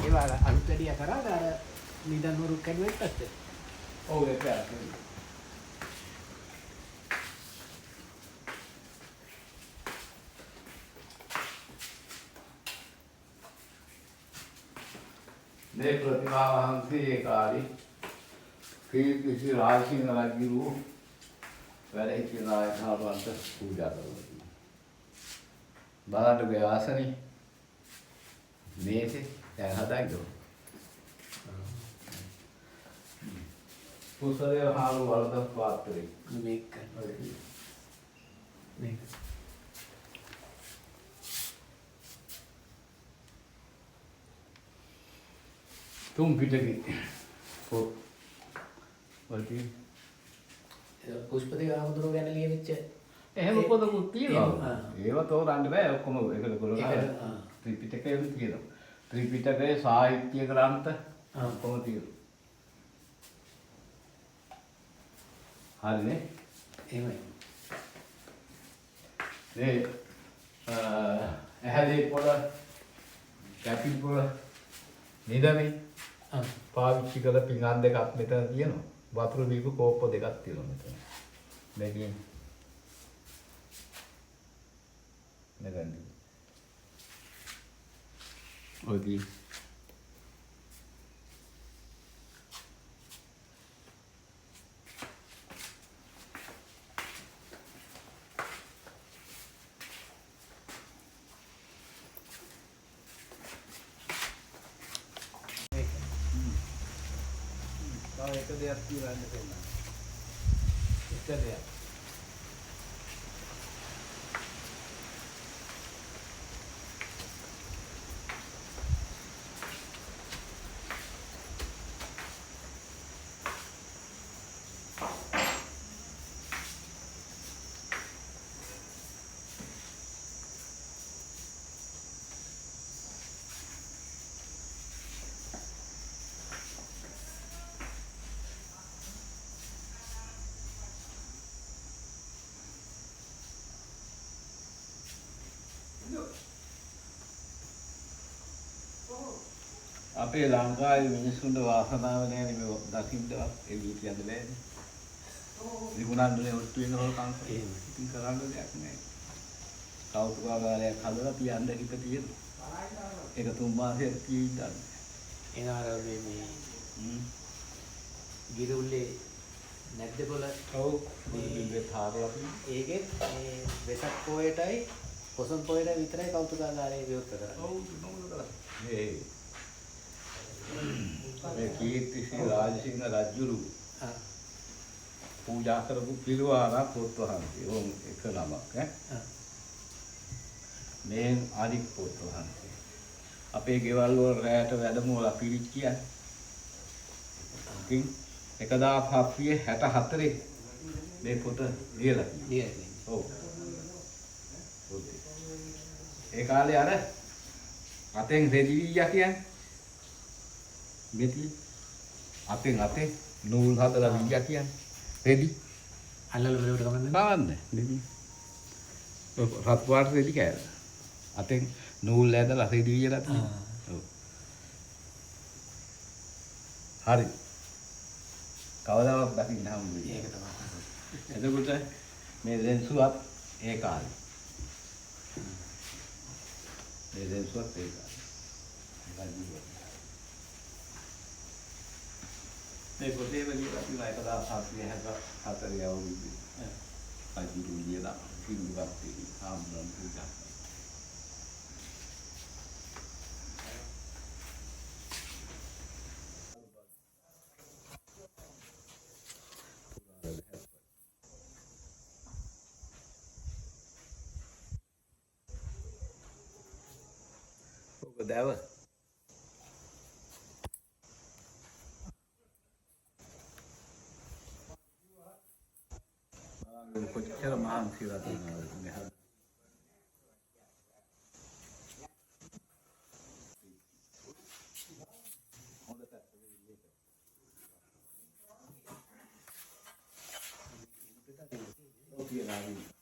ඒවා අලුත් වැඩිය කරාද අර නිදන් වරු කැඩුවෙත් ඇත්තේ. ඔව් ඒක ඇත්තයි. මේ ප්‍රතිමා වහන්සේ ඒ කාලේ කීර්ති රාජසිංහ රජුරු වැඩ සිටින නායකවන්ට පූජා කළා. බලන්න මේ ආසනේ මේසේ දැන් හදාගන්න. පුසලේ හාරු වලද පාත්‍රේ මේක මේක තුම් පිටකේ පොත් වලදී පුෂ්පදේව ආමතුරු ගැන ලියවිච්ච එහෙම පොතකුත් තියෙනවා. ඒව තෝරන්න බෑ ඔක්කොම එකද කරලා. ත්‍රිපිටකයම තියෙනවා. ත්‍රිපිටකයේ සාහිත්‍ය ග්‍රන්ථ ඔක්කොම තියෙනවා. හරිනේ. එහෙමයි. මේ ඇහැලේ පොළ කැපිල් පොළ නිදමේ පාවිච්චි කළ පිඟන් දෙකක් මෙතන තියෙනවා. වතුර බීපු කෝප්ප දෙකක් තියෙනවා මෙතන. මේකෙන් නේද? ඔදී එක දෙයක් කියලා ඉන්න දෙන්න. එක දෙයක්. අපේ ලංකාවේ මිනිස්සුන්ට වාසනාව නැහැ නේ මේ දකින්නවත් ඒ වී කියන්න බෑනේ. විකුණන්නේ ඔට්ටු වෙන හොල්කම් එහෙම. ඉතින් කරන්න දෙයක් නැහැ. කෞතුකාගාරයක් හදලා තියන්න හිත තියෙනවා. ඒක 3 මාසයක් තියෙන්න. එනාර මේ ගිරුල්ලේ නැද්ද කොළ ඔව් මේ තාරලා ඒකෙත් මේ වෙසක් පොයටයි පොසොන් පොයට විතරයි කෞතුකාගාරයේ විවෘත කරන්නේ. ඔව් මොනවද කරන්නේ? මේ කීර්ති රාජසිංහ රජුරු පූජා කරපු පිළිවාරක් පොත් වහන්සේ. ඕම් එක නමක් ඈ. මේ ආදි පොත් වහන්සේ. අපේ ගෙවල් වල රැයට වැඩමවලා පිරිත් කියන්නේ. ඉතින් 1764 මේ පොත ලියලා තියෙනවා. ඔව්. ඒ කාලේ අර අතෙන් රෙදිවියා කියන්නේ මෙති අතෙන් නූල් හදලා වියා කියන්නේ රෙදි අල්ලල බලවට කමන්නේ නෑ රෙදි රත් පාට රෙදි කෑල්ල අතෙන් නූල් ඇදලා රෙදි වියලා තියෙනවා. ඔව්. හරි. කවදාවත් දකින්න හම්බුනේ. ඒක තමයි. එතකොට මේ දෙන්සුවත් ඒ කාලේ. මේ දෙන්සුවත් ඒ කාලේ. මේ පොතේ වලින් අපි ලයිකලා සාස්ත්‍රීය හතර යවුවි. අජිරු ලියලා කිව්වත් ආම්බන් පූජා. ඔබ දැව කොච්චර මහන්සිලා තියෙනවද මෙහා හොඳ පැත්තේ ඉන්නේ. ඔව් කියලා